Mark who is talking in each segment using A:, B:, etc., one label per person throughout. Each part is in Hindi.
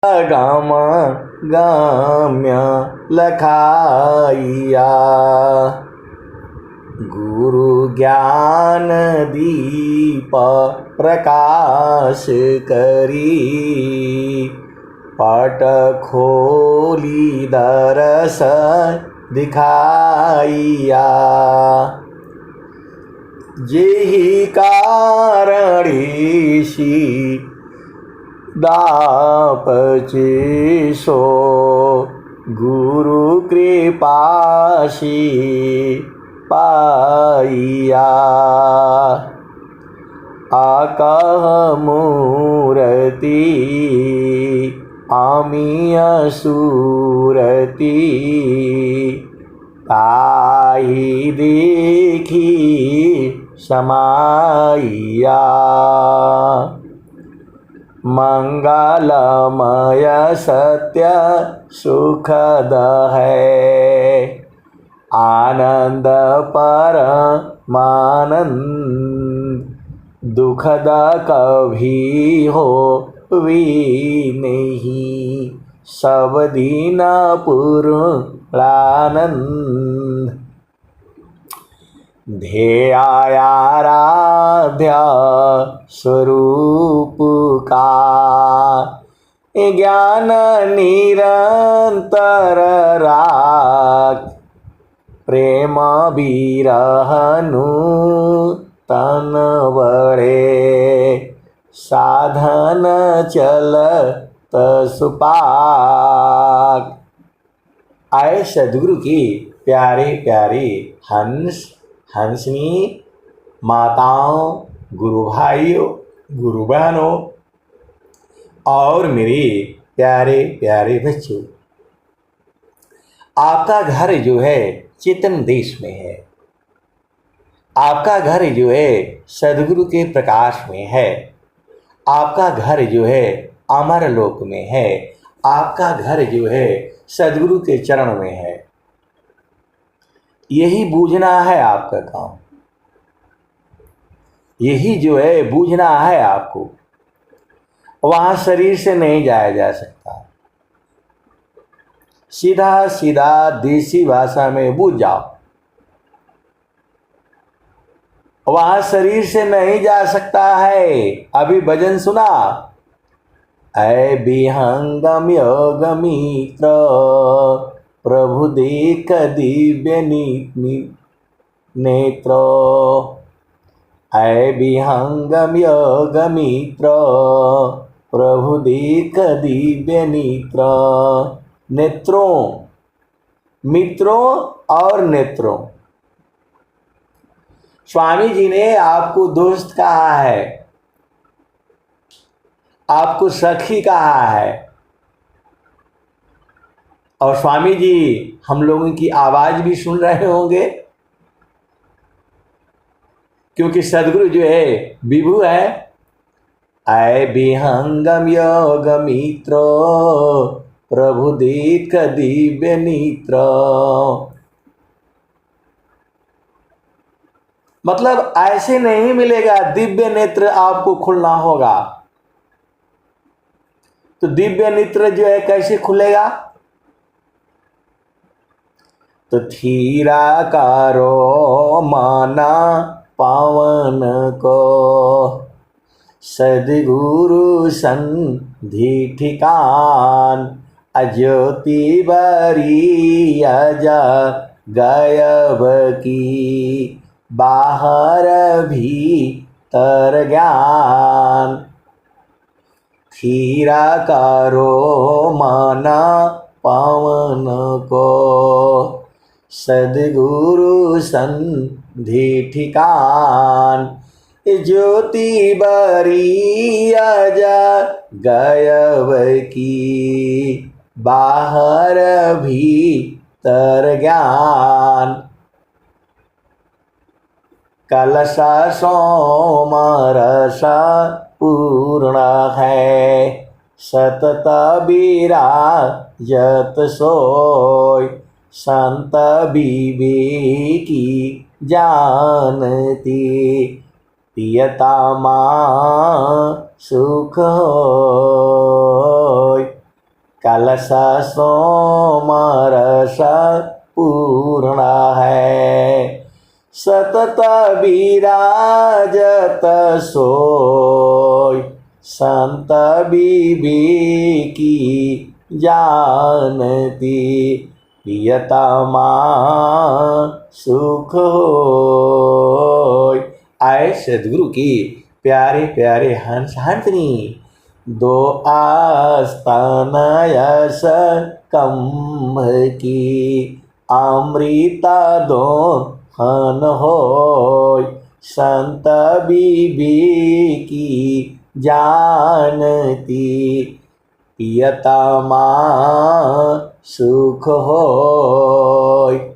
A: गाम गाम्य लखाइया। गुरु ज्ञान दीप प्रकाश करी, पट खोली दरस दिखाइया। जेहि कारणीशी दापचे सो, गुरु कृपाशी पाइया। आकह मूरति आमी असुरति, ताहि देखी समाइया। मंगलमय सत्य सुखद है, आनंद परमानंद दुखद कभी हो भी नहीं, सब दिन पूर्णानंद। ध्येयाराध्य स्वरूप का, ज्ञान निरंतर राख, प्रेम बिरहनु तन बड़े, साधन चलत सुपाक। आए सदगुरु की प्यारे प्यारे हंस हंसनी माताओं, गुरु भाइयों, गुरु बहनों और मेरे प्यारे प्यारे बच्चों, आपका घर जो है चेतन देश में है। आपका घर जो है सदगुरु के प्रकाश में है। आपका घर जो है अमर लोक में है। आपका घर जो है सदगुरु के चरण में है। यही बूझना है आपका काम। यही जो है बूझना है आपको। वहां शरीर से नहीं जाया जा सकता। सीधा सीधा देसी भाषा में बूझ जाओ। वहां शरीर से नहीं जा सकता है। अभी भजन सुना, ऐ विहंगम योग मित्र, प्रभु देख दिव्य नेत्र। ऐ विहंगम योग मित्र, प्रभु देख दिव्य नेत्र। नेत्रों, मित्रों और नेत्रों। स्वामी जी ने आपको दोस्त कहा है, आपको सखी कहा है। और स्वामी जी हम लोगों की आवाज भी सुन रहे होंगे, क्योंकि सदगुरु जो है विभु है। ऐ विहंगम योग मित्र, प्रभु देख दिव्य नेत्र। मतलब ऐसे नहीं मिलेगा, दिव्य नेत्र आपको खुलना होगा। तो दिव्य नेत्र जो है कैसे खुलेगा? तो थीरा करो माना पावन को, सदगुरु संधि ठिकान। अज्योति बरी अज गायब की, बाहर भीतर ज्ञान। खीरा करो माना पावन को, सदगुरु संधि ठिकान। ज्योति बरी अज गायब की, बाहर भीतर ज्ञान। कलश सोमरस पूर्ण है, सतत विराजत सोय। संत विवेकी जानती, पियता मां सुख होय। कलश सोमरस पूर्ण है। सतत विराजत सोय संत बीबी की जानती। प्रियतमा सुख होय। आए सदगुरु की प्यारे प्यारे हंस हंसनी, दो आस्थान यस कंभ की। अमृता दो हन होय संत बीबी की जानती। प्रियतमा सुख होय।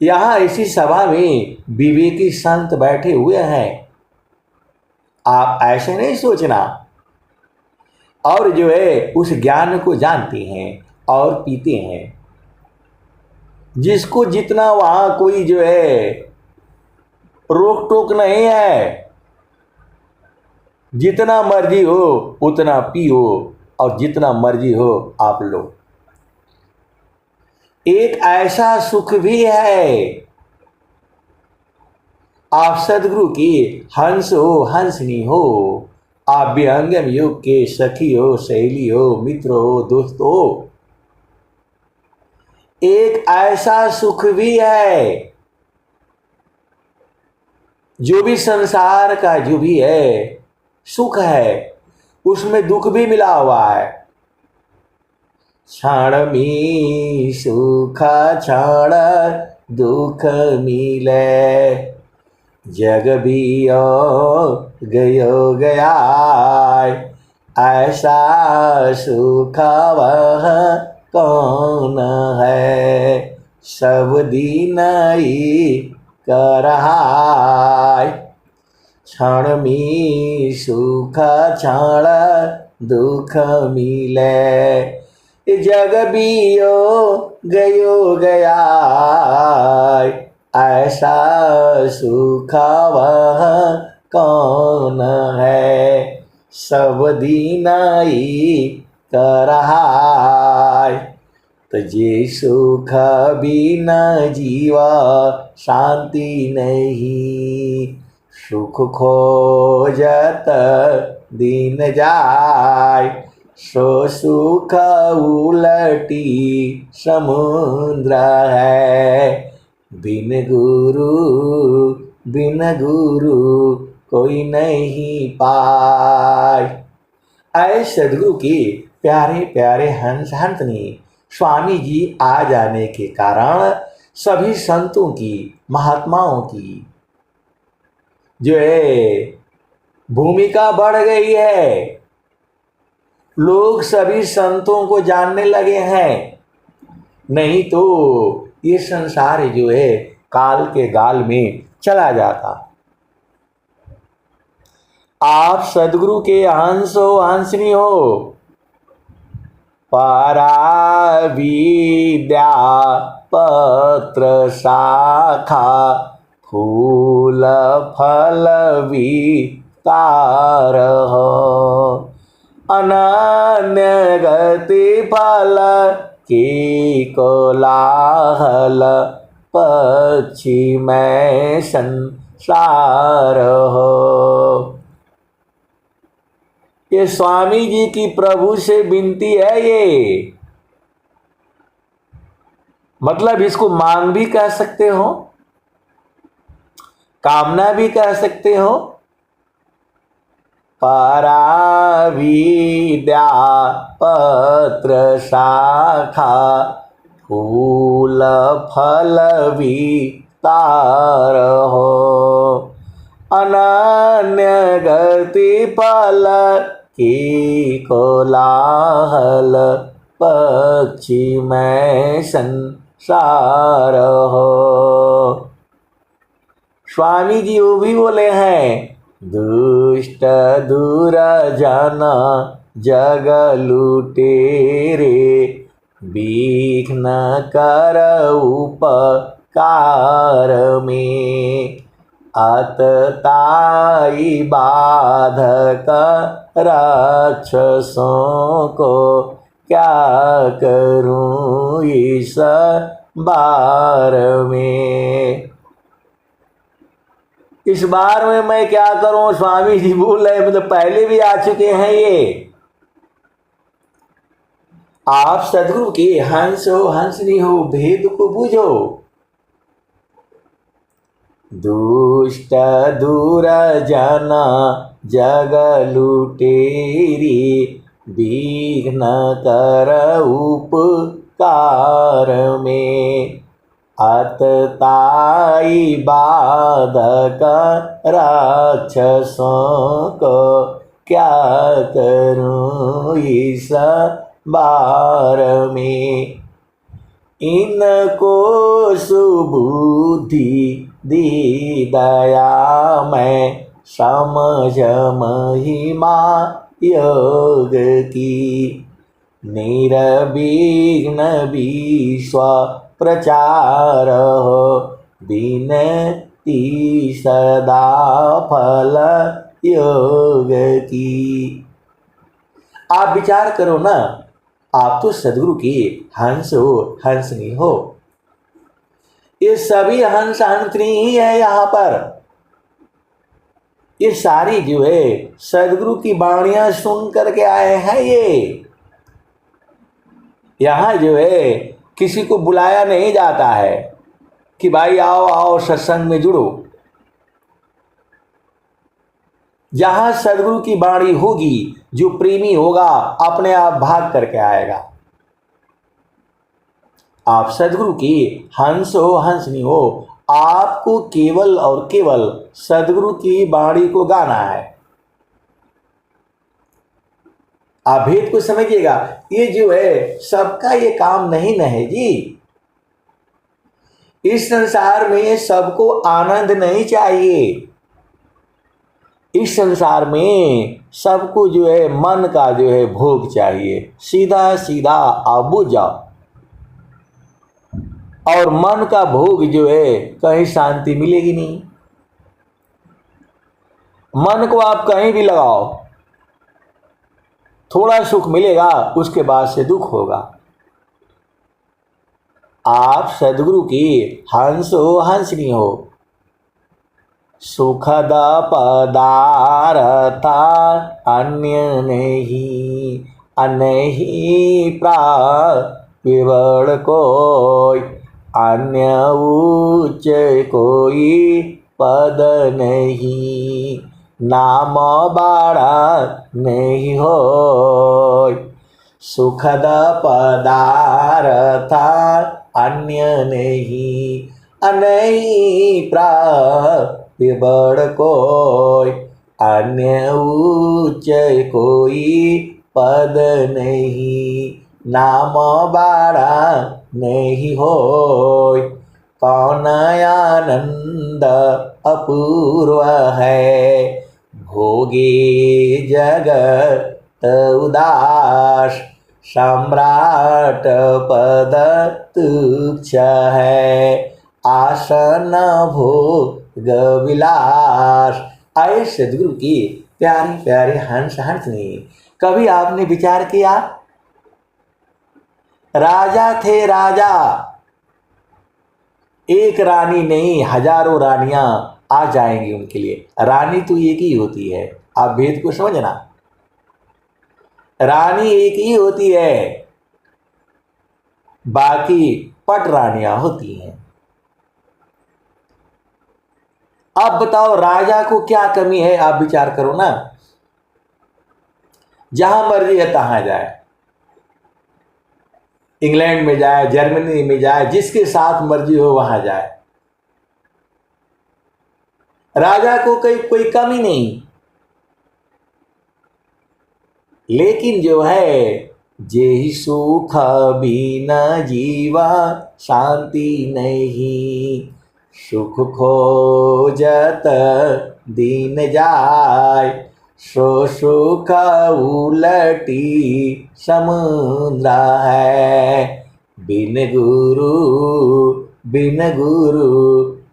A: यहाँ इसी सभा में विवेकी संत बैठे हुए हैं। आप ऐसे नहीं सोचना। और जो है उस ज्ञान को जानते हैं और पीते हैं। जिसको जितना वहां कोई जो है रोक टोक नहीं है। जितना मर्जी हो उतना पियो और जितना मर्जी हो आप लो। एक ऐसा सुख भी है, आप सदगुरु की हंस हो हंसनी हो, आप विहंगम युग के सखी हो सहेली हो मित्र हो दोस्त हो। एक ऐसा सुख भी है, जो भी संसार का जो भी है सुख है, उसमें दुख भी मिला हुआ है। क्षण में सुख क्षण दुख मिले, जग भी गयो गया। ऐसा सुख वह कौन है, सब दिन ही कर रहा। क्षण में सुख क्षण दुख मिले, जग भी गयो गया। ऐसा सुख वह कौन है, सब दिन ही कर रहा। तो जे सुख बिना जीवा शांति नहीं, सुख खोजत दिन जाय। सो सुख उलटी समुद्र है, बिन गुरु कोई नहीं पाय। ऐ सदगुरु की प्यारे प्यारे हंस हंसनी, स्वामी जी आ जाने के कारण सभी संतों की महात्माओं की जो है भूमिका बढ़ गई है। लोग सभी संतों को जानने लगे हैं। नहीं तो ये संसार जो है काल के गाल में चला जाता। आप सदगुरु के हंस हो हंसनी हो, परा विद्या पत्र शाखा फूल फल वितार हो। अनन्य गति फल की कोलाहल, पक्षी में संसार हो। ये स्वामी जी की प्रभु से विनती है। ये मतलब इसको मांग भी कह सकते हो, कामना भी कह सकते हो। परा विद्या पत्र शाखा फूल फल वितार हो। अनन्य गति फल की कोलाहल, पक्षी में संसार हो। स्वामी जी वो भी बोले हैं, दुष्ट दूर जन जग लुटेरे, विघ्न कर उपकार में। अतताई बाधक राक्षसों को क्या करूं इस बार में। इस बार में मैं क्या करूं, स्वामी जी बोल रहे, मतलब पहले भी आ चुके हैं ये। आप सदगुरु के हंस हो हंसनी हो, भेद को बूझो। दुष्ट दूर जना जग लुटेरी, विघ्न कर उपकार में। अतताई बाधक राक्षसों को क्या करूं इस बार में। इनको सुबुद्धि दी दया मैं, समझ महिमा योग की। निर्विघ्न विश्व प्रचार हो, विनती सदा फल योग की। आप विचार करो ना, आप तो सदगुरु की हंस हो हंसनी हो। ये सभी हंस हंसनी ही है यहाँ पर। ये सारी जो है सदगुरु की वाणियां सुन करके आए हैं। ये यहाँ जो है किसी को बुलाया नहीं जाता है कि भाई आओ आओ सत्संग में जुड़ो। जहां सदगुरु की वाणी होगी, जो प्रेमी होगा अपने आप भाग करके आएगा। आप सदगुरु की हंस हो हंसनी हो, आपको केवल और केवल सदगुरु की वाणी को गाना है। आप भेद को समझिएगा। ये जो है सबका ये काम नहीं है जी। इस संसार में सबको आनंद नहीं चाहिए। इस संसार में सबको जो है मन का जो है भोग चाहिए। सीधा सीधा आप बुझ जाओ, और मन का भोग जो है कहीं शांति मिलेगी नहीं। मन को आप कहीं भी लगाओ, थोड़ा सुख मिलेगा, उसके बाद से दुख होगा। आप सदगुरु की हंस हो हंसनी हो। सुखद पदार्थ अन्य नहीं, अनहि प्राविवड़ कोई, अन्य उच्च कोई पद नहीं, नाम बाड़ा नहीं हो। सुखद पदार्थ अन्य नहीं, अनहि प्राविवड़ कोई, अन्य उच्च कोई पद नहीं, नाम बाड़ा नहीं होय। कौन आनंद अपूर्व है, भोगे जगत उदास, सम्राट पद तुच्छ है, आसन भोग विलास। आए सदगुरु की प्यारे प्यारे हंस हंसनी। कभी आपने विचार किया, राजा थे राजा, एक रानी नहीं हजारों रानियां आ जाएंगी उनके लिए। रानी तो एक ही होती है, आप भेद को समझना। रानी एक ही होती है, बाकी पट रानियां होती हैं। अब बताओ राजा को क्या कमी है, आप विचार करो ना। जहां मर्जी है तहां जाए, इंग्लैंड में जाए, जर्मनी में जाए, जिसके साथ मर्जी हो वहां जाए। राजा को कोई कमी नहीं। लेकिन जो है जेहि सुख बिना जीवा शांति नहीं, सुख खोजत दिन जाय, सो सुख उलटी समुद्र है, बिन गुरु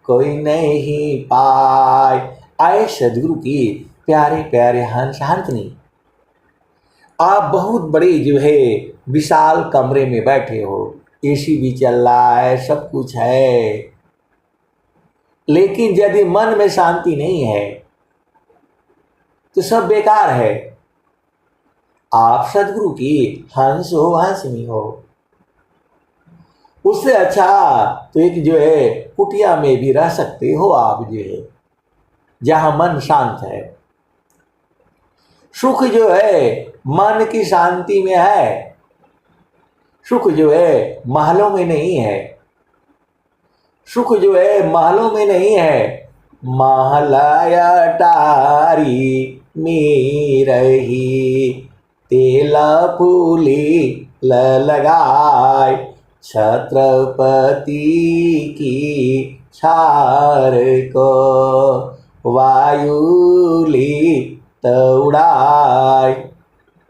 A: कोई नहीं पाए। आए सदगुरु की प्यारे प्यारे हंस हंसनी। आप बहुत बड़े जो है विशाल कमरे में बैठे हो, एसी भी चल रहा है, सब कुछ है, लेकिन यदि मन में शांति नहीं है तो सब बेकार है। आप सदगुरु की हंस हो, हंसनी हो, उससे अच्छा तो एक जो है कुटिया में भी रह सकते हो आप, जो है जहां मन शांत है। सुख जो है मन की शांति में है, सुख जो है महलों में नहीं है, सुख जो है महलों में नहीं है। महलाया टारी में रही, तेला फूली लगाए, छत्रपति की छार को वायुली तौड़ाय।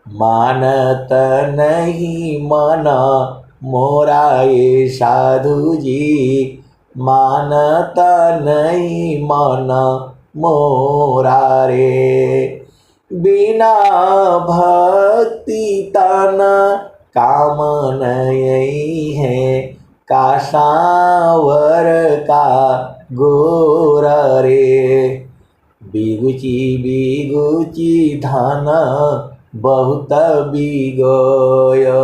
A: मानत नहीं मन मोरा ये साधु जी, मानत नहीं मन मोरा रे। बिना भक्ति तन काम नहीं है, का सांवर का गोर रे। बिगुची बिगुची धन बहुत बिगोयो,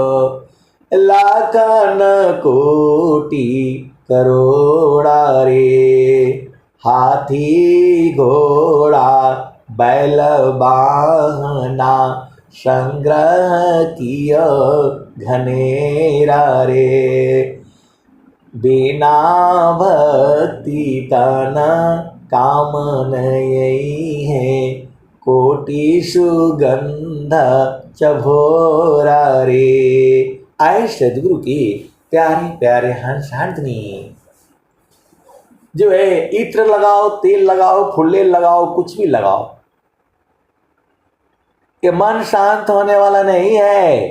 A: लाखन कोटि करोड़ा रे। हाथी घोड़ा बैल वाहना, संग्रह किया घनेरा रे। बिना भक्ति तन काम नहीं है, कोटि सुगंध चभोरा रे। आए सदगुरु की प्यारे प्यारे हंस हंसनी, जो है इत्र लगाओ, तेल लगाओ, फुल्ले लगाओ, कुछ भी लगाओ, ये मन शांत होने वाला नहीं है।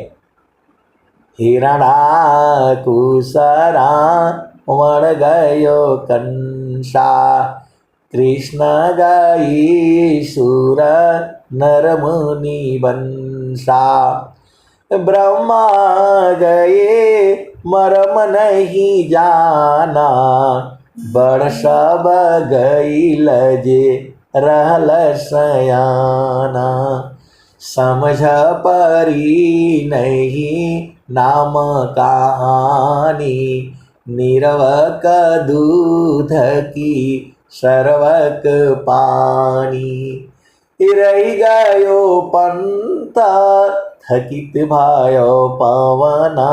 A: हिरणा कुसरा मर गयो कंसा, कृष्ण गई सुर नर मुनि बंसा। ब्रह्मा गए मरम नहीं जाना, बड़ सब गई लजे रहल सयाना। समझ परी नहीं नाम कहानी, निरवक दूध की सर्वक पानी। रही गयो पंत थकित भयो पवना,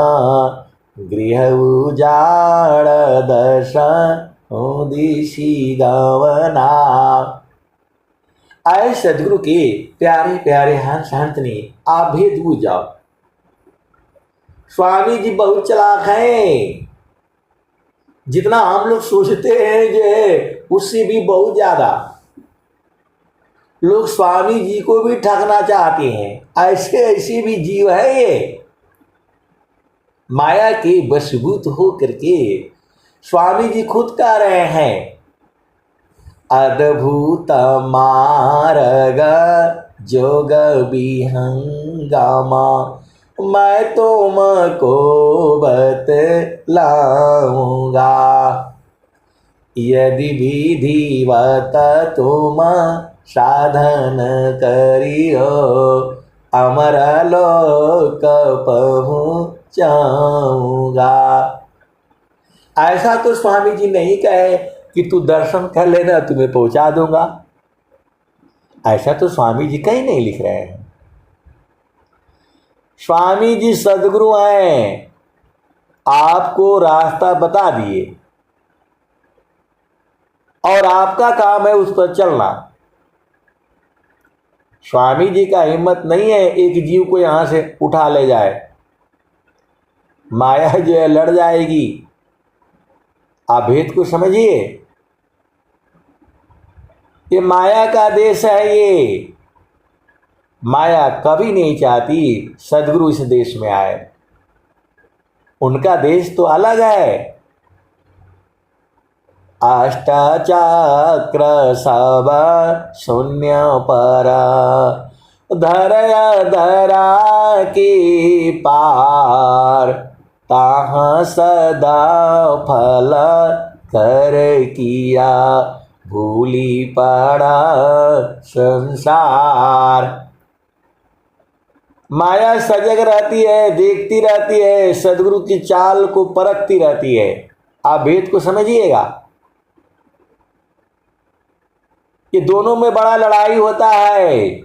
A: गृह उजाड़ दश दिशि गवना। आए सदगुरु के प्यारे प्यारे हंस हंसनी, आप भेद बूझ जाओ। स्वामी जी बहुत चालाक हैं, जितना हम लोग सोचते हैं जो है उससे भी बहुत ज्यादा लोग स्वामी जी को भी ठगना चाहते हैं। ऐसे ऐसे भी जीव है ये, माया के वशीभूत हो करके। स्वामी जी खुद कह रहे हैं, अद्भुत मार्ग जोग विहंगामा, मैं तुमको बतलाऊंगा। यदि विधिवत तुम साधन करियो, अमर लोक पहुँचाऊंगा। ऐसा तो स्वामी जी नहीं कहे कि तू दर्शन कर लेना, तुम्हें पहुंचा दूंगा। ऐसा तो स्वामी जी कहीं नहीं लिख रहे हैं। स्वामी जी सदगुरु हैं, आपको रास्ता बता दिए और आपका काम है उस पर चलना। स्वामी जी का हिम्मत नहीं है एक जीव को यहां से उठा ले जाए, माया जो है लड़ जाएगी। आप भेद को समझिए, ये माया का देश है। ये माया कभी नहीं चाहती सदगुरु इस देश में आए, उनका देश तो अलग है। अष्टचक्र सब शून्य पर, धरया धरा के पार, ताहाँ सदा फल कर किया, भूली पड़ा संसार। माया सजग रहती है, देखती रहती है, सदगुरु की चाल को परखती रहती है। आप भेद को समझिएगा, ये दोनों में बड़ा लड़ाई होता है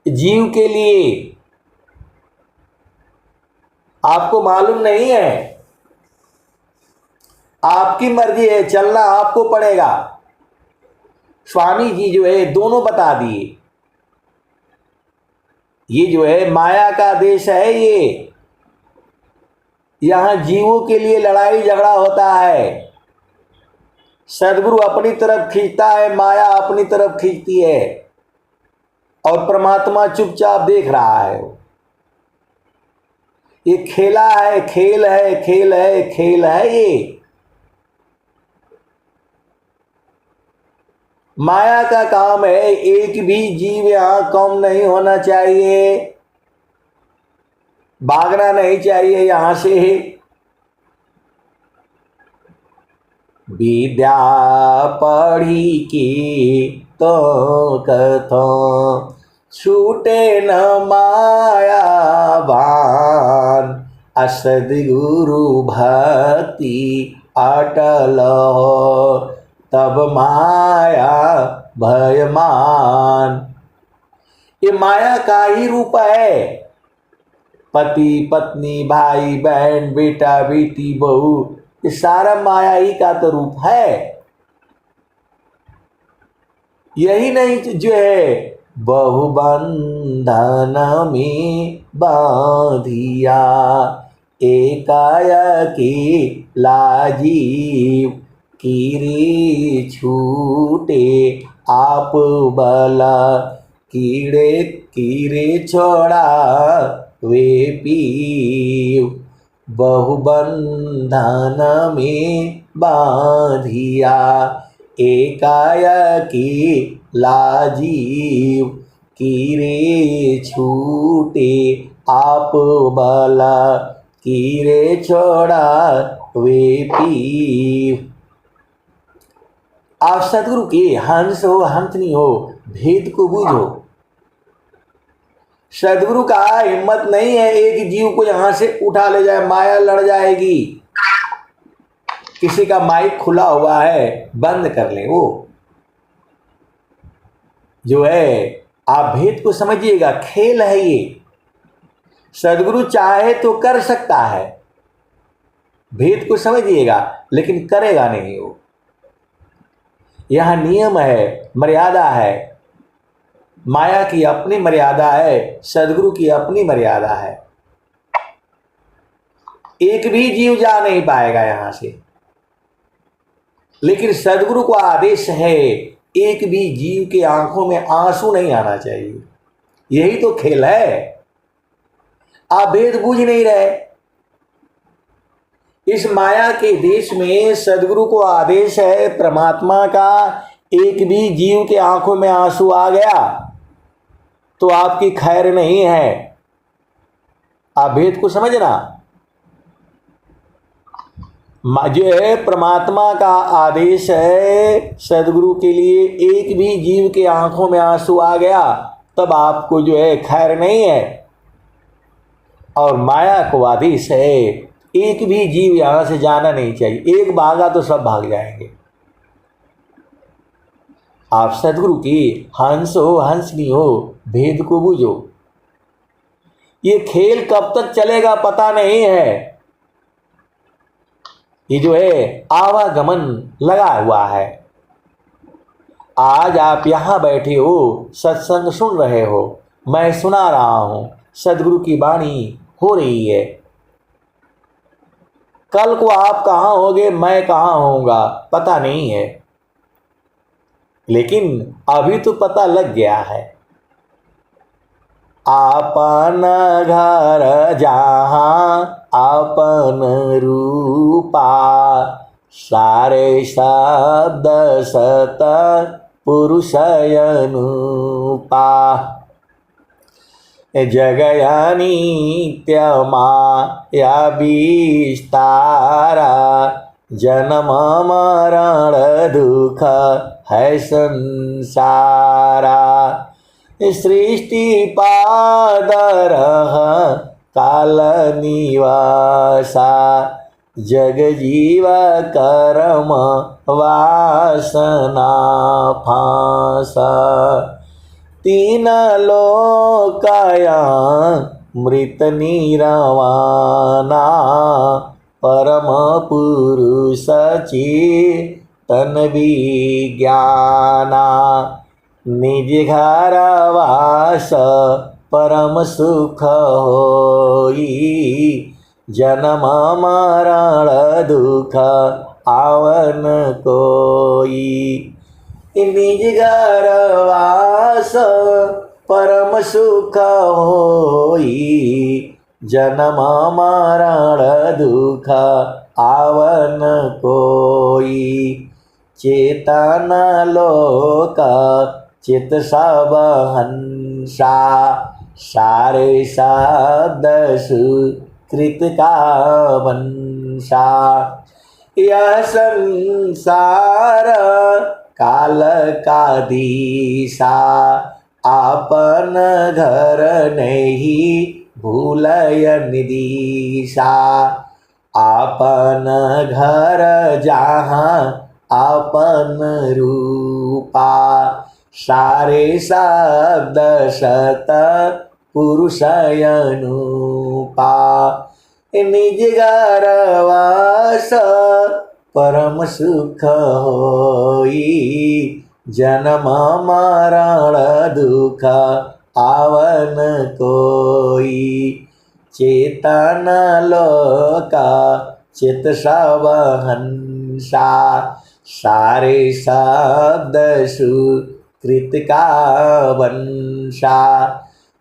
A: जीव के लिए। आपको मालूम नहीं है, आपकी मर्जी है, चलना आपको पड़ेगा। स्वामी जी जो है दोनों बता दिए। ये जो है माया का देश है, ये यहां जीवों के लिए लड़ाई झगड़ा होता है। सदगुरु अपनी तरफ खींचता है, माया अपनी तरफ खींचती है, और परमात्मा चुपचाप देख रहा है। ये खेला है, खेल है, खेल है, खेल है। ये माया का काम है, एक भी जीव यहां कम नहीं होना चाहिए, भागना नहीं चाहिए यहां से। विद्या पढ़ी की तो कथो, छूटे न माया भान, असदगुरु भक्ति अटल हो, तब माया भयमान। ये माया का ही रूप है। पति पत्नी, भाई बहन, बेटा बेटी, बहू, ये सारा माया ही का तो रूप है। यही नहीं जो है बहुबंधन में बांधिया, एकाएकी लाजीव, कीरे छूटे आप बला, कीड़े कीड़े छोड़ा वे पीव, बहुबंधन में बांधिया, एकाएकी लाजीव, कीरे छूटे आप बला, कीड़े छोड़ा वे पीव। आप सदगुरु के हंस हो, हंसनी हो, भेद को बूझो। सदगुरु का हिम्मत नहीं है एक जीव को यहां से उठा ले जाए, माया लड़ जाएगी। किसी का माइक खुला हुआ है, बंद कर ले। वो जो है, आप भेद को समझिएगा, खेल है ये। सदगुरु चाहे तो कर सकता है, भेद को समझिएगा, लेकिन करेगा नहीं वो। यह नियम है, मर्यादा है। माया की अपनी मर्यादा है, सदगुरु की अपनी मर्यादा है। एक भी जीव जा नहीं पाएगा यहां से, लेकिन सदगुरु का आदेश है, एक भी जीव के आंखों में आंसू नहीं आना चाहिए। यही तो खेल है। आप भेद बूझ नहीं रहे। इस माया के देश में सदगुरु को आदेश है परमात्मा का, एक भी जीव के आंखों में आंसू आ गया तो आपकी खैर नहीं है। आप भेद को समझना। जो है परमात्मा का आदेश है सदगुरु के लिए, एक भी जीव के आंखों में आंसू आ गया तब आपको जो है खैर नहीं है। और माया को आदेश है, एक भी जीव यहां से जाना नहीं चाहिए। एक भागा तो सब भाग जाएंगे। आप सदगुरु की हंस हो, हंसनी हो, भेद को बूझो। ये खेल कब तक चलेगा पता नहीं है। ये जो है आवागमन लगा हुआ है। आज आप यहां बैठे हो, सत्संग सुन रहे हो, मैं सुना रहा हूं, सदगुरु की वाणी हो रही है। कल को आप कहां होगे, मैं कहां होऊंगा पता नहीं है, लेकिन अभी तो पता लग गया है। आपन घर जहां आपन रूपा, सारे शब्द सत पुरुषयनुपा जगया नित्यमाया विस्तारा जन्म मरण दुख है संसारा सृष्टि पादरह काल निवासा जग जीव कर्म वासना फांसा तीन लोकाया मृत निरवाना परम पुरुष चेतन विज्ञाना निज घर वास परम सुख होई जन्म मरण दुख आवन कोई निज घर वास परम सुख होई जन्म मरण दुख आवन कोई चेतन लोक चित सब हंसा सारे शब्द सुकृत का वंशा यह संसार काल का दिशा आपन घर नहीं भूलय निदिशा आपन घर जहाँ आपन रूपा सारे शब्द सत पुरुषयनुपा निज घर वास परम सुख होई जन्म मरण दुख आवन कोई चेतन लोका चित सब हंसा सारे शब्द सुकृत का वंशा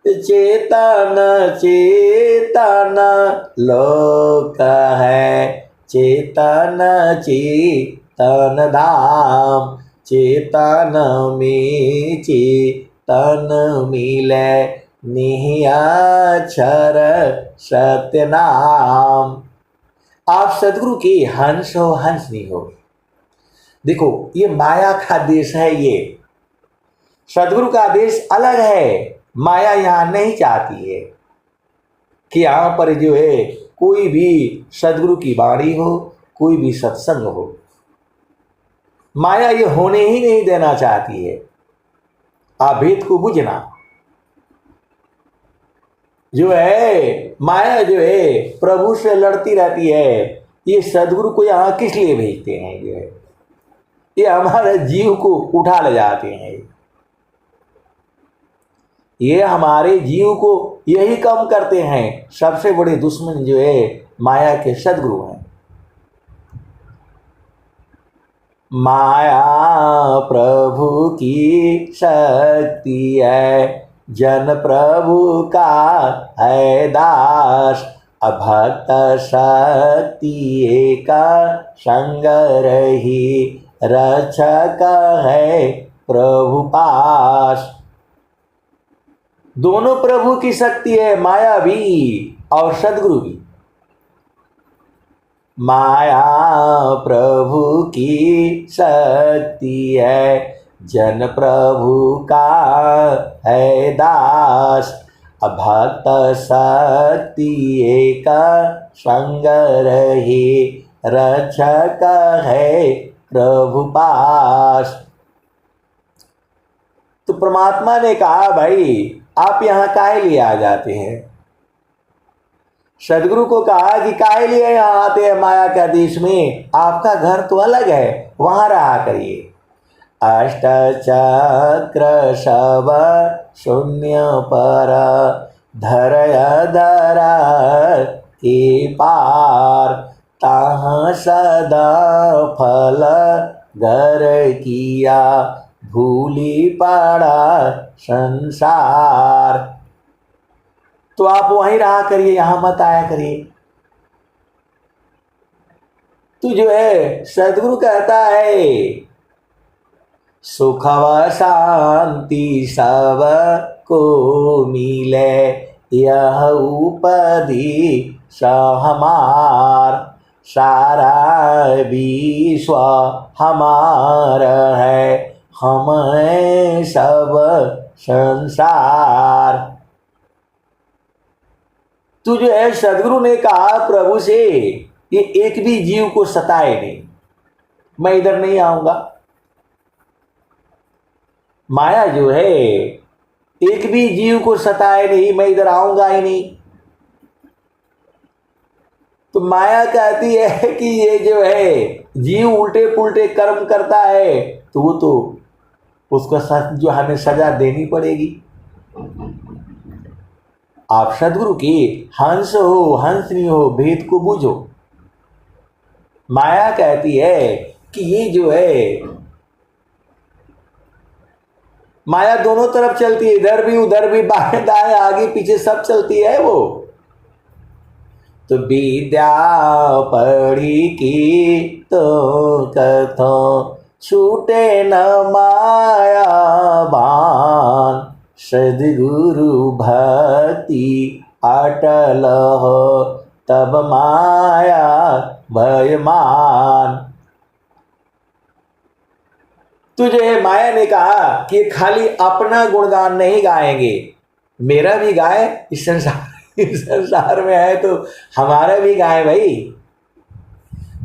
A: चेतन चेतन लोक है चेतन चेतन धाम चेतन में चेतन मिले निहियाक्षर सत्य नाम। आप सदगुरु की हंस हो हंस नहीं हो। देखो ये माया का देश है, ये सदगुरु का देश अलग है। माया यहाँ नहीं चाहती है कि यहाँ पर जो है कोई भी सदगुरु की वाणी हो, कोई भी सत्संग हो। माया ये होने ही नहीं देना चाहती है। आप भेद को बुझना। जो है माया जो है प्रभु से लड़ती रहती है। ये सदगुरु को यहाँ किस लिए भेजते हैं? जो है ये हमारे जीव को उठा ले जाते हैं। ये हमारे जीव को यही कम करते हैं। सबसे बड़े दुश्मन जो है माया के सदगुरु हैं। माया प्रभु की शक्ति है, जन प्रभु का है दास। अभक्त शक्ति एक संग रही, रक्षक है प्रभु पास। दोनों प्रभु की शक्ति है, माया भी और सदगुरु भी। माया प्रभु की शक्ति है, जन प्रभु का है दास। अभक्त शक्ति एक संग रही, रक्षक है प्रभु पास। तो परमात्मा ने कहा भाई आप यहाँ काहे लिए आ जाते हैं? सदगुरु को कहा कि काहे लिए यहाँ आते हैं माया के देश में? आपका घर तो अलग है, वहां रहा करिए। अष्ट चक्र शव शून्य पर धरय धरा के पार। ताहाँ सदा फल घर किया, भूली पड़ा संसार। तो आप वहीं रहा करिए, यहां मत आया करिए। तो जो है सदगुरु कहता है सुख व शांति सब को मिले, यह उपदेश हमार। सारा विश्व हमारा है, हम हैं सब संसार। तो जो है सदगुरु ने कहा प्रभु से, ये एक भी जीव को सताए नहीं, मैं इधर नहीं आऊंगा। माया जो है एक भी जीव को सताए नहीं, मैं इधर आऊंगा ही नहीं। तो माया कहती है कि ये जो है जीव उल्टे पुल्टे कर्म करता है, तो वो तो उसका जो हमें सजा देनी पड़ेगी। आप सदगुरु के हंस हो हंसनी हो, भेद को बूझो। माया कहती है कि ये जो है माया दोनों तरफ चलती है, इधर भी उधर भी, बाएं दाएं आगे पीछे सब चलती है वो। तो विद्या पढ़ी की तो कथो, छूटे न माया बान। सदगुरु भक्ति अटल हो, तब माया भयमान। तुझे माया ने कहा कि खाली अपना गुणगान नहीं गाएंगे, मेरा भी गाए। इस संसार में है तो हमारा भी गाए भाई।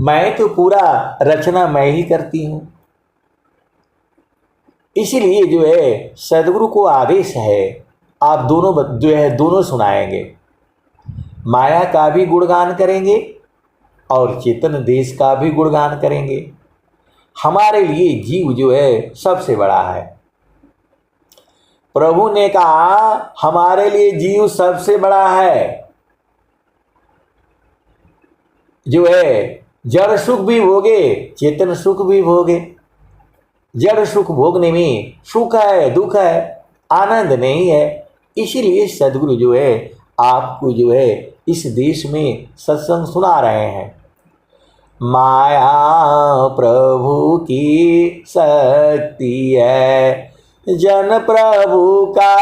A: मैं तो पूरा रचना मैं ही करती हूं। इसीलिए जो है सदगुरु को आदेश है, आप दोनों जो है दोनों सुनाएंगे। माया का भी गुणगान करेंगे और चेतन देश का भी गुणगान करेंगे। हमारे लिए जीव जो है सबसे बड़ा है। प्रभु ने कहा हमारे लिए जीव सबसे बड़ा है। जो है जड़ सुख भी भोगे, चेतन सुख भी भोगे। जड़ सुख भोगने में सुख है, दुख है, आनंद नहीं है। इसीलिए सदगुरु जो है आपको जो है इस देश में सत्संग सुना रहे हैं। माया प्रभु की शक्ति है, जन प्रभु का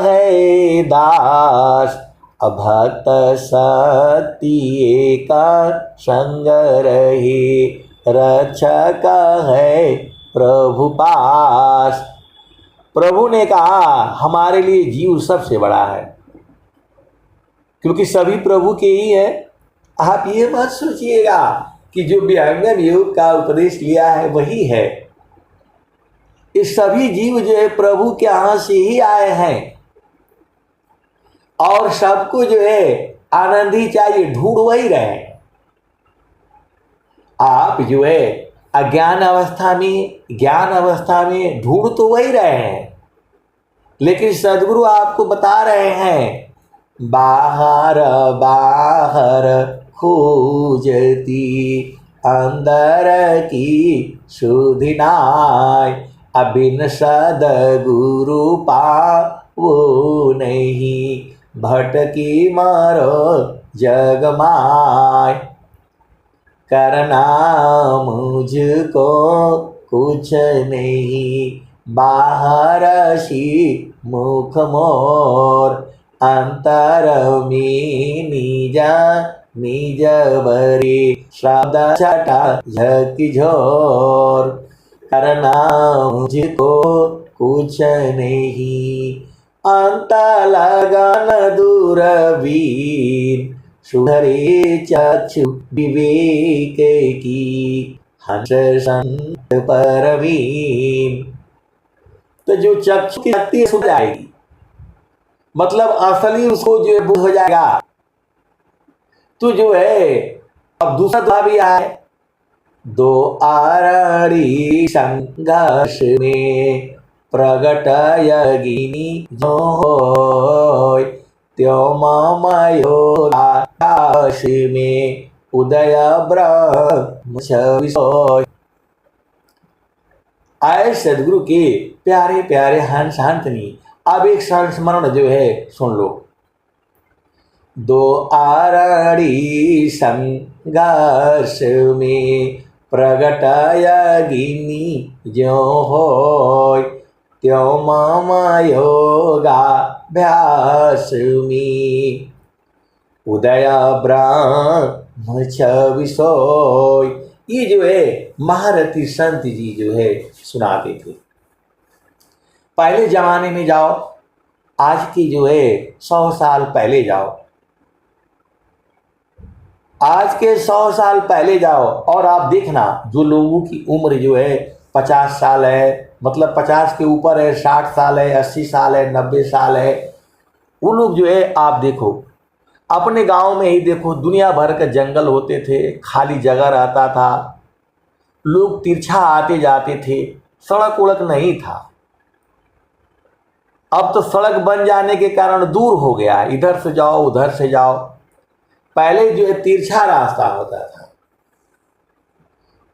A: है दास। भक्त शक्ति का संग रही, रक्षक है प्रभु पास। प्रभु ने कहा हमारे लिए जीव सबसे बड़ा है, क्योंकि सभी प्रभु के ही है। आप ये मत सोचिएगा कि जो विहंगम योग का उपदेश लिया है वही है। ये सभी जीव जो है प्रभु के यहाँ से ही आए हैं, और सबको जो है आनंद ही चाहिए, ढूंढ वही रहे। आप जो है अज्ञान अवस्था में, ज्ञान अवस्था में ढूंढ तो वही रहे हैं, लेकिन सदगुरु आपको बता रहे हैं बाहर बाहर खोजती, अंदर की सुधि नाय। अबिन सदगुरु पावो नहीं, भटकी मरो जग माय। करना मुझको कुछ नहीं, बाहर सी मुख मोर। अंतर में निज निज बरी, शब्द छटा झकी झोर। करना मुझको कुछ नहीं, अंत लगन दूरबीन। सुधरे चक्षु विवेक की, हंस संत परवीन। तो जो चक्षु की शक्ति सुध जाएगी, मतलब असली उसको जो है बुझ हो जाएगा। तो जो है अब दूसरा दुआ भी आए, दो आरणी संघर्ष में प्रगट यगिनी जो होय। त्यो ममयो आकाश में उदय ब्रह्म सोय। आए सदगुरु के प्यारे प्यारे हंस हंसनी, अब एक संस्मरण जो है सुन लो। दो आरणी संघर्ष में प्रगटयगिनी ज्यो होय त्यों मम योगाभ्यासमी उदय ब्रह्म विषोय। ये जो है महारथी संत जी जो है सुनाते थे। पहले जमाने में जाओ, आज की जो है 100 साल पहले जाओ, आज के 100 साल पहले जाओ और आप देखना जो लोगों की उम्र जो है 50 साल है, मतलब 50 के ऊपर है, 60 साल है, 80 साल है, 90 साल है, वो लोग जो है आप देखो अपने गांव में ही देखो, दुनिया भर के जंगल होते थे, खाली जगह रहता था, लोग तिरछा आते जाते थे, सड़क उड़क नहीं था। अब तो सड़क बन जाने के कारण दूर हो गया, इधर से जाओ उधर से जाओ। पहले जो है तिरछा रास्ता होता था,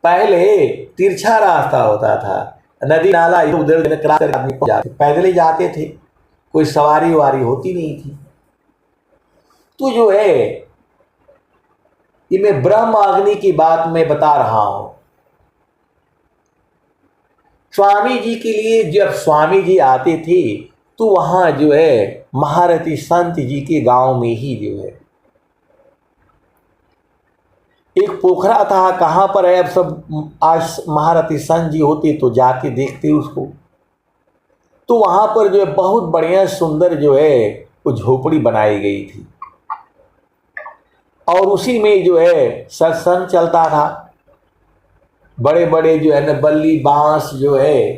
A: पहले तिरछा रास्ता होता था, नदी नाला उधर क्रॉस करके आदमी जाते, पैदल ही जाते थे, कोई सवारी वारी होती नहीं थी। तो जो है ये मैं ब्रह्म अग्नि की बात मैं बता रहा हूं। स्वामी जी के लिए जब स्वामी जी आते थे तो वहां जो है महारथी संत जी के गांव में ही जो है एक पोखरा था। कहाँ पर है अब सब, आज महारथी संत जी होते तो जाके देखते उसको। तो वहां पर जो है बहुत बढ़िया सुंदर जो है वो झोपड़ी बनाई गई थी और उसी में जो है सत्संग चलता था। बड़े बड़े जो है ना बल्ली बांस जो है,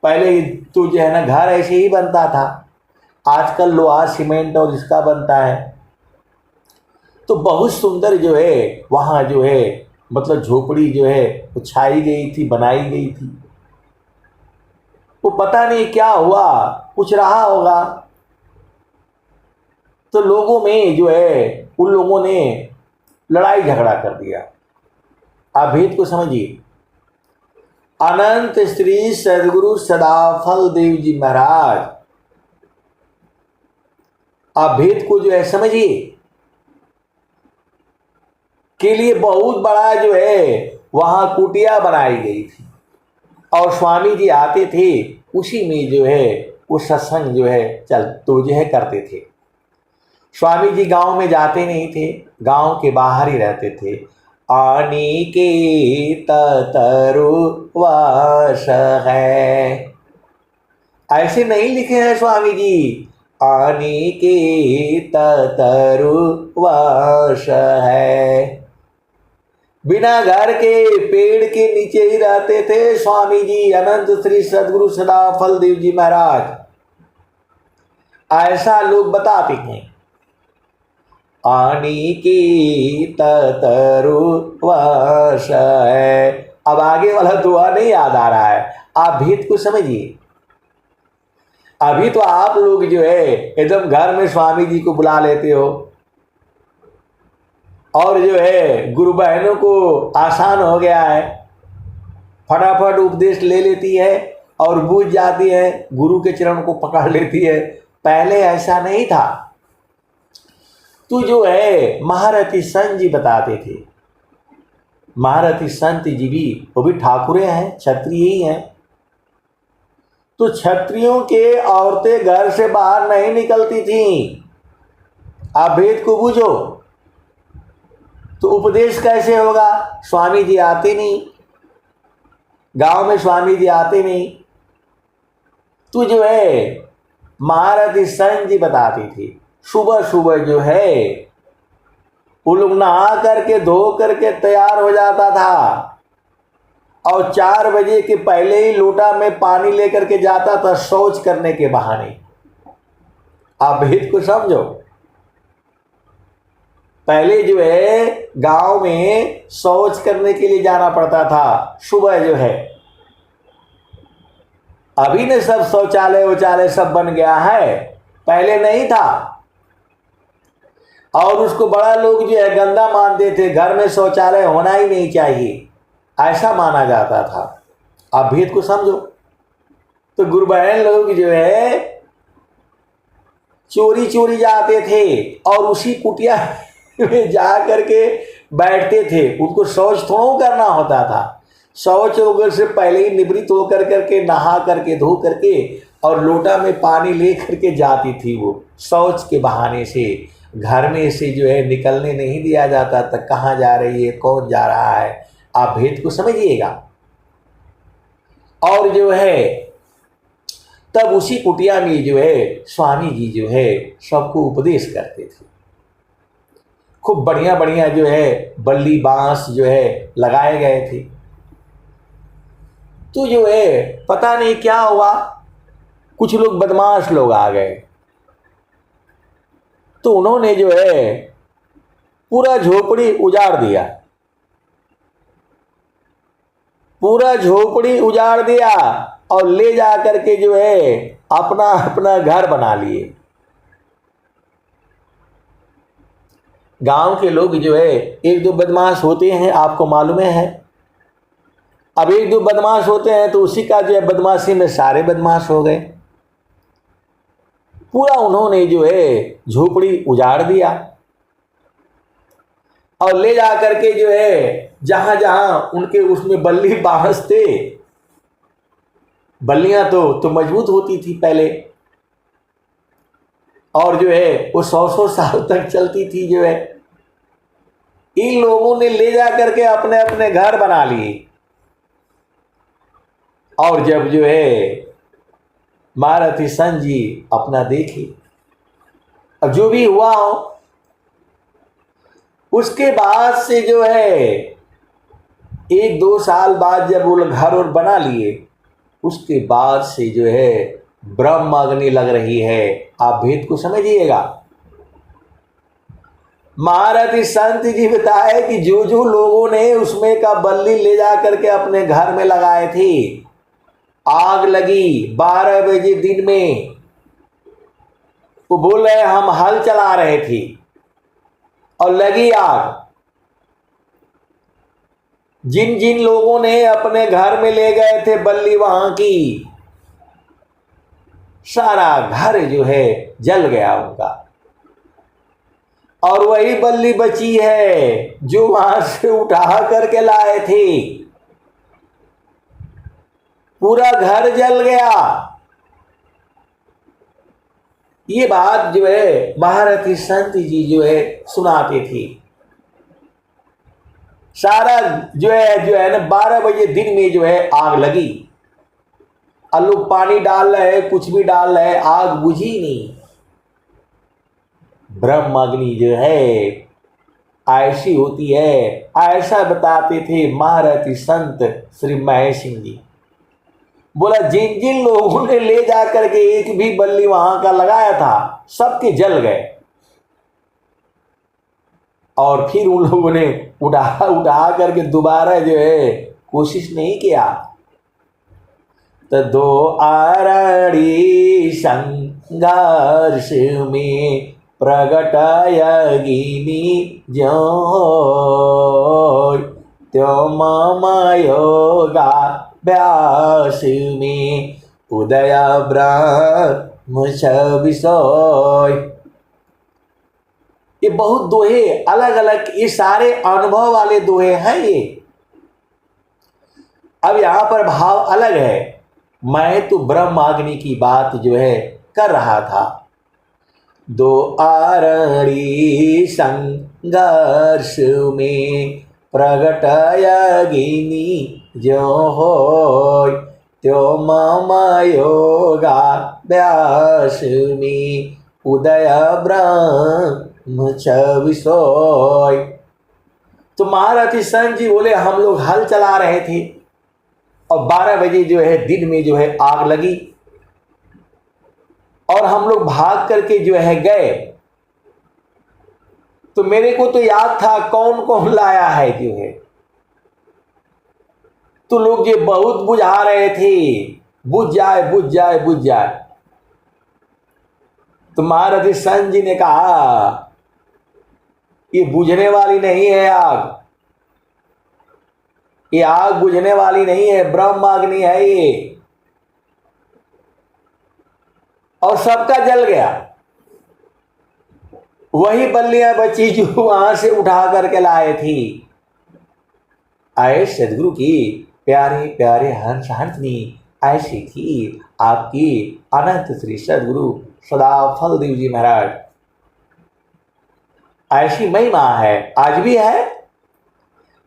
A: पहले तो जो है ना घर ऐसे ही बनता था, आजकल लोहा सीमेंट और इसका बनता है। तो बहुत सुंदर जो है वहाँ जो है मतलब झोपड़ी जो है वो छाई गई थी, बनाई गई थी। वो पता नहीं क्या हुआ, कुछ रहा होगा, तो लोगों में जो है उन लोगों ने लड़ाई झगड़ा कर दिया। आप भेद को समझिए। अनंत श्री सदगुरु सदाफल देव जी महाराज, आप भेद को जो है समझिए, के लिए बहुत बड़ा जो है वहां कुटिया बनाई गई थी और स्वामी जी आते थे, उसी में जो है वो सत्संग जो है तो जो है करते थे। स्वामी जी गांव में जाते नहीं थे, गांव के बाहर ही रहते थे। अनिकेत तरुवास है, ऐसे नहीं लिखे हैं स्वामी जी, अनिकेत तरुवास है। बिना घर के पेड़ के नीचे ही रहते थे स्वामी जी अनंत श्री सदगुरु सदाफल देव जी महाराज, ऐसा लोग बताते हैं। अनिकेत तरुवास है। अब आगे वाला दुआ नहीं याद आ रहा है, आप भेद को समझिए। अभी तो आप लोग जो है एकदम घर में स्वामी जी को बुला लेते हो और जो है गुरु बहनों को आसान हो गया है, फटाफट उपदेश ले लेती है और बूझ जाती है, गुरु के चरण को पकड़ लेती है। पहले ऐसा नहीं था। तो जो है महारथी संत जी बताते थे, महारथी संत जी भी वो भी ठाकुरे हैं, क्षत्रिय ही हैं। तो क्षत्रियों के औरतें घर से बाहर नहीं निकलती थीं। आप भेद को बूझो। तो उपदेश कैसे होगा? स्वामी जी आते नहीं, गांव में स्वामी जी आते नहीं। तो जो है महारथी संत जी बताती थी, सुबह सुबह जो है वो लोग नहा करके धो करके तैयार हो जाता था और 4 बजे के पहले ही लोटा में पानी लेकर के जाता था शौच करने के बहाने। आप भेद को समझो। पहले जो है गांव में शौच करने के लिए जाना पड़ता था सुबह जो है। अभी ने सब शौचालय वौचालय सब बन गया है, पहले नहीं था। और उसको बड़ा लोग जो है गंदा मानते थे, घर में शौचालय होना ही नहीं चाहिए, ऐसा माना जाता था। आप भेद को समझो। तो गुरु बहन लोग जो है चोरी चोरी जाते थे और उसी कुटिया में जा करके बैठते थे। उनको शौच थोड़ा करना होता था, शौच वगैरह से पहले ही निवृत्त होकर करके नहा करके धो करके और लोटा में पानी ले करके जाती थी। वो शौच के बहाने से घर में से जो है निकलने नहीं दिया जाता था। कहाँ जा रही है, कौन जा रहा है, आप भेद को समझिएगा। और जो है तब उसी कुटिया में जो है स्वामी जी जो है सबको उपदेश करते थे। खूब बढ़िया बढ़िया जो है बल्ली बांस जो है लगाए गए थे। तो जो है पता नहीं क्या हुआ, कुछ लोग बदमाश लोग आ गए, तो उन्होंने जो है पूरा झोपड़ी उजाड़ दिया, पूरा झोपड़ी उजाड़ दिया और ले जा करके जो है अपना अपना घर बना लिए। गांव के लोग जो है एक दो बदमाश होते हैं, आपको मालूम है। अब एक दो बदमाश होते हैं तो उसी का जो है बदमाशी में सारे बदमाश हो गए। पूरा उन्होंने जो है झोपड़ी उजाड़ दिया और ले जा करके जो है जहां जहां उनके उसमें बल्ली बांस थे, बल्लियां तो मजबूत होती थी पहले, और जो है वो 100-100 साल तक चलती थी। जो है इन लोगों ने ले जा करके अपने अपने घर बना लिए। और जब जो है महारथी संत जी अपना देखे, अब जो भी हुआ हो, उसके बाद से जो है 1-2 साल बाद जब वो घर और बना लिए, उसके बाद से जो है ब्रह्म अग्नि लग रही है। आप भेद को समझिएगा। महारथी संत जी बताए कि जो जो लोगों ने उसमें का बल्ली ले जा करके अपने घर में लगाए थे, आग लगी 12 बजे दिन में। वो बोल रहे हम हल चला रहे थे और लगी आग। जिन जिन लोगों ने अपने घर में ले गए थे बल्ली वहां की, सारा घर जो है जल गया उनका, और वही बल्ली बची है जो वहां से उठा करके लाए थे। पूरा घर जल गया। ये बात जो है महारथी संत जी जो है सुनाते थे। सारा जो है ना 12 बजे दिन में जो है आग लगी। और लोग पानी डाल रहे हैं, कुछ भी डाल रहे हैं, आग बुझी नहीं। ब्रह्म अग्नि जो है ऐसी होती है, ऐसा बताते थे महारथी संत श्री महेश सिंह जी। बोला जिन जिन लोगों ने ले जा करके एक भी बल्ली वहां का लगाया था, सबके जल गए। और फिर उन लोगों ने उठा करके दोबारा जो है कोशिश नहीं किया। तो 2 आरणी संघर्ष में प्रगटाय अग्नि जो त्यो मम योगा व्यास में उदय ब्रह्म छविसोय। ये बहुत दोहे अलग अलग, ये सारे अनुभव वाले दोहे हैं ये। अब यहां पर भाव अलग है। मैं तो ब्रह्माग्नि की बात जो है कर रहा था। 2 आरणी संघर्ष में प्रगटाय अग्नि जो होय त्यो मम योगा व्यास में उदय ब्रह्म छविसोय। तो महारथी संत जी बोले हम लोग हल चला रहे थे और 12 बजे जो है दिन में जो है आग लगी, और हम लोग भाग करके जो है गए। तो मेरे को तो याद था कौन कौन लाया है जो है, तो लोग ये बहुत बुझा रहे थे, बुझ जाए बुझ जाए बुझ जाए। तो महारथी संत जी ने कहा ये बुझने वाली नहीं है आग, ये आग बुझने वाली नहीं है, ब्रह्माग्नि है ये। और सबका जल गया। वही बल्लियां बची जो वहां से उठा करके लाए थी। आए सदगुरु की प्यारे प्यारे हंस हंसनी ऐसी थी आपकी अनंत श्री सदगुरु सदाफल देव जी महाराज। ऐसी महिमा है, आज भी है।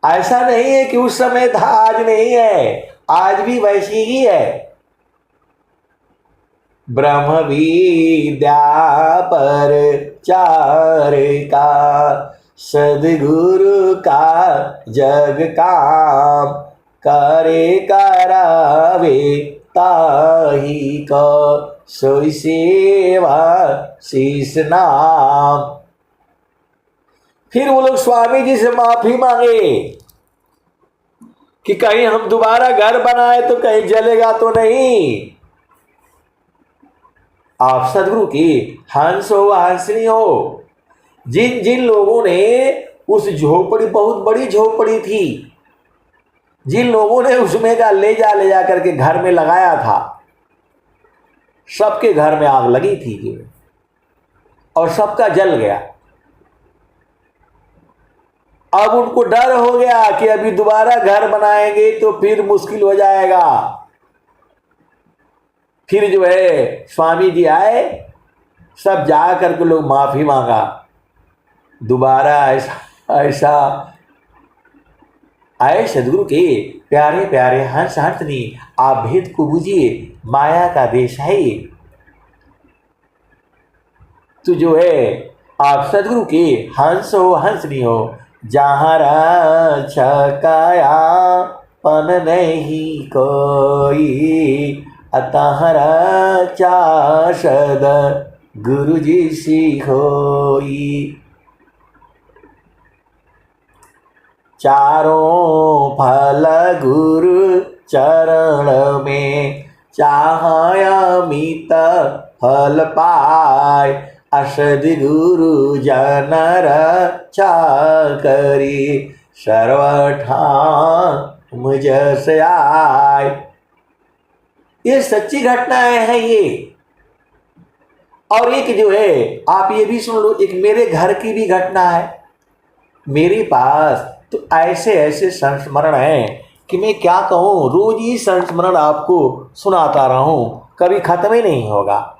A: ऐसा नहीं है कि उस समय था आज नहीं है, आज भी वैसी ही है। ब्रह्म विद्या पर चार का सदगुरु का जग काम करे करावे ताही को सोई सेवा शीस नाम। फिर वो लोग स्वामी जी से माफी मांगे कि कहीं हम दोबारा घर बनाए तो कहीं जलेगा तो नहीं। आप सदगुरु की हंस हो हंसनी हो। जिन जिन लोगों ने उस झोपड़ी, बहुत बड़ी झोपड़ी थी, जिन लोगों ने उसमें का ले जा करके घर में लगाया था, सबके घर में आग लगी थी और सबका जल गया। अब उनको डर हो गया कि अभी दोबारा घर बनाएंगे तो फिर मुश्किल हो जाएगा। फिर जो है स्वामी जी आए, सब जा करके लोग माफी मांगा। दोबारा ऐसा आए सदगुरु के प्यारे प्यारे हंस हंसनी आप भेद को बुझिए, माया का देश है ये। तो जो है आप सदगुरु के हंस हो हंसनी हो, जहाँ छकाया पन नहीं कोई, अतहरा चाशद गुरु जी सी होई। चारों फल गुरु चरण में चाहयामित फल पाय, असद गुरु जन रक्षा करी सर्वठाम मुझ से आय। ये सच्ची घटनाएं हैं ये। और एक जो है आप ये भी सुन लो, एक मेरे घर की भी घटना है। मेरे पास तो ऐसे ऐसे संस्मरण हैं कि मैं क्या कहूँ, रोज ही संस्मरण आपको सुनाता रहूं, कभी खत्म ही नहीं होगा।